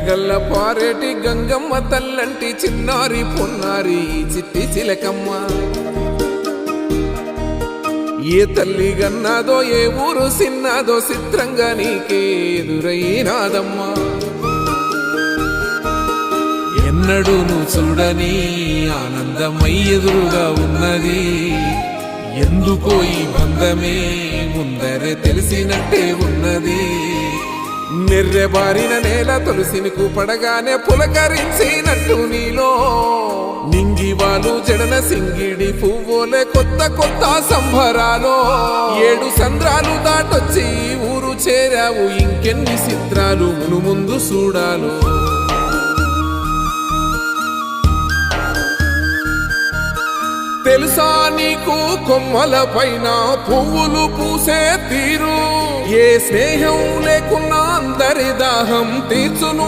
గల్ల పారేటి గంగమ్మ తల్లంటి చిన్నారి పొన్నారి చిట్టి చిలకమ్మ. ఏ తల్లి గన్నాదో ఏ ఊరు సిన్నాదో చిత్రంగా నీకే ఎదురైనాదమ్మా. ఎన్నడూ నువ్వు చూడని ఆనందమై ఎదురుగా ఉన్నది. ఎందుకో ఈ బంధమే ముందరే తెలిసినట్టే ఉన్నది. నెర్రెబారిన నేల తులసిని పడగానే పులకరించినట్టు నీలో నింగివాలు జడన సింగిడి పువ్వులే కొత్త కొత్త సంబరాలో. 7 సంద్రాలు దాటొచ్చి ఊరు చేరావు, ఇంకెన్ని చిత్రాలు మును ముందు చూడాలో. తెలుసా నీకు కొమ్మల పైన పువ్వులు పూసే తీరు, ఏ స్నేహం లేకున్నా అందరి దాహం తీర్చును.